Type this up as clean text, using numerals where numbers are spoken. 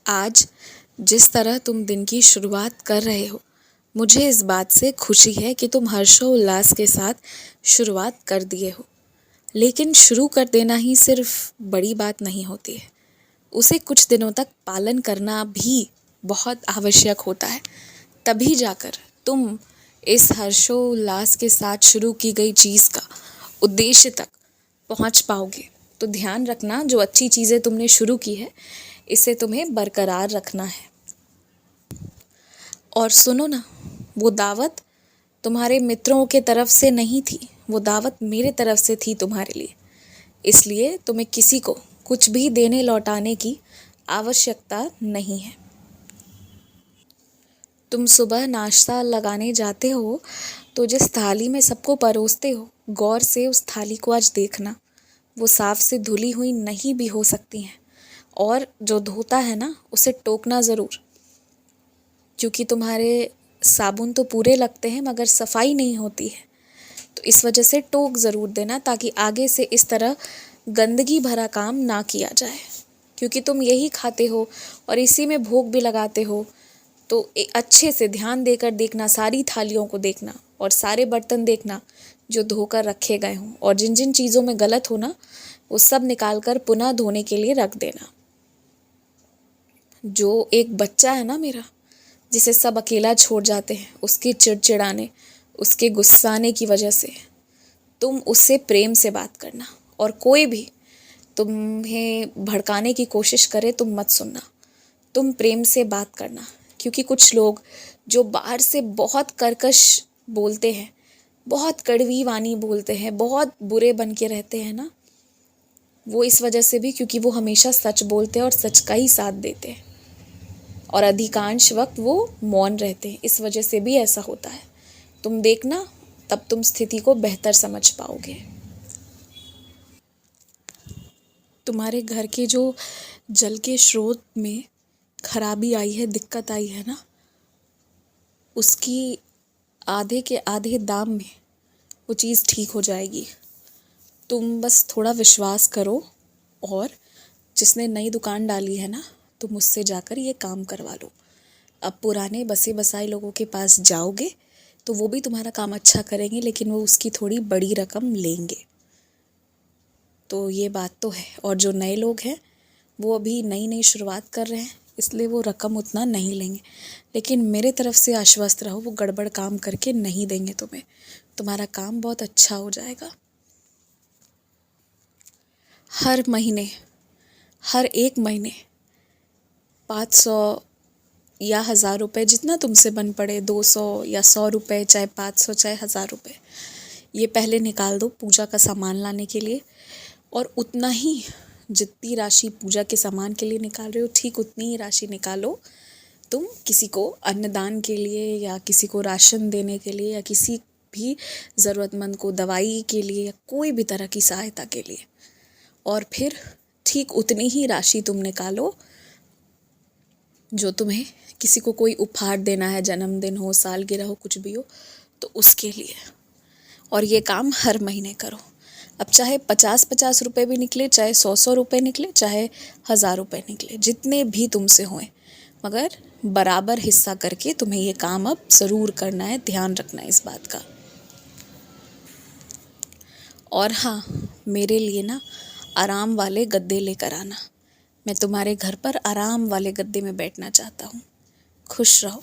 आज जिस तरह तुम दिन की शुरुआत कर रहे हो, मुझे इस बात से खुशी है कि तुम हर्षोल्लास के साथ शुरुआत कर दिए हो। लेकिन शुरू कर देना ही सिर्फ बड़ी बात नहीं होती है, उसे कुछ दिनों तक पालन करना भी बहुत आवश्यक होता है। तभी जाकर तुम इस हर्षोल्लास के साथ शुरू की गई चीज़ का उद्देश्य तक पहुंच पाओगे। तो ध्यान रखना, जो अच्छी चीज़ें तुमने शुरू की है इसे तुम्हें बरकरार रखना है। और सुनो ना, वो दावत तुम्हारे मित्रों के तरफ से नहीं थी, वो दावत मेरे तरफ से थी तुम्हारे लिए। इसलिए तुम्हें किसी को कुछ भी देने लौटाने की आवश्यकता नहीं है। तुम सुबह नाश्ता लगाने जाते हो तो जिस थाली में सबको परोसते हो, गौर से उस थाली को आज देखना। वो साफ से धुली हुई नहीं भी हो सकती हैं, और जो धोता है ना उसे टोकना ज़रूर, क्योंकि तुम्हारे साबुन तो पूरे लगते हैं मगर सफाई नहीं होती है। तो इस वजह से टोक ज़रूर देना, ताकि आगे से इस तरह गंदगी भरा काम ना किया जाए। क्योंकि तुम यही खाते हो और इसी में भोग भी लगाते हो, तो अच्छे से ध्यान देकर देखना, सारी थालियों को देखना और सारे बर्तन देखना जो धोकर रखे गए हों, और जिन जिन चीज़ों में गलत हो ना वो सब निकाल कर पुनः धोने के लिए रख देना। जो एक बच्चा है ना मेरा, जिसे सब अकेला छोड़ जाते हैं, उसके चिड़चिड़ाने, उसके गुस्साने की वजह से तुम उससे प्रेम से बात करना। और कोई भी तुम्हें भड़काने की कोशिश करे तुम मत सुनना, तुम प्रेम से बात करना। क्योंकि कुछ लोग जो बाहर से बहुत कर्कश बोलते हैं, बहुत कड़वी वाणी बोलते हैं, बहुत बुरे बन के रहते हैं ना, वो इस वजह से भी क्योंकि वो हमेशा सच बोलते हैं और सच का ही साथ देते हैं, और अधिकांश वक्त वो मौन रहते हैं। इस वजह से भी ऐसा होता है। तुम देखना, तब तुम स्थिति को बेहतर समझ पाओगे। तुम्हारे घर के जो जल के स्रोत में खराबी आई है, दिक्कत आई है ना, उसकी आधे के आधे दाम में वो चीज़ ठीक हो जाएगी। तुम बस थोड़ा विश्वास करो, और जिसने नई दुकान डाली है ना, तुम उससे जाकर ये काम करवा लो। अब पुराने बसे बसाए लोगों के पास जाओगे तो वो भी तुम्हारा काम अच्छा करेंगे, लेकिन वो उसकी थोड़ी बड़ी रकम लेंगे। तो ये बात तो है। और जो नए लोग हैं वो अभी नई नई शुरुआत कर रहे हैं, इसलिए वो रकम उतना नहीं लेंगे। लेकिन मेरे तरफ से आश्वस्त रहो, वो गड़बड़ काम करके नहीं देंगे तुम्हें। तुम्हारा काम बहुत अच्छा हो जाएगा। हर महीने, हर एक महीने 500 या 1000 रुपये, जितना तुमसे बन पड़े, 200 या 100 रुपये, चाहे 500 चाहे 1000 रुपये, ये पहले निकाल दो पूजा का सामान लाने के लिए। और उतना ही, जितनी राशि पूजा के सामान के लिए निकाल रहे हो, ठीक उतनी ही राशि निकालो तुम किसी को अन्नदान के लिए, या किसी को राशन देने के लिए, या किसी भी ज़रूरतमंद को दवाई के लिए, या कोई भी तरह की सहायता के लिए। और फिर ठीक उतनी ही राशि तुम निकालो जो तुम्हें किसी को कोई उपहार देना है, जन्मदिन हो, सालगिरह हो, कुछ भी हो, तो उसके लिए। और ये काम हर महीने करो। अब चाहे 50-50 रुपये भी निकले, चाहे 100-100 रुपये निकले, चाहे 1000 रुपये निकले, जितने भी तुमसे हों, मगर बराबर हिस्सा करके तुम्हें ये काम अब ज़रूर करना है। ध्यान रखना है इस बात का। और हाँ, मेरे लिए ना आराम वाले गद्दे लेकर आना। मैं तुम्हारे घर पर आराम वाले गद्दे में बैठना चाहता हूँ। खुश रहो।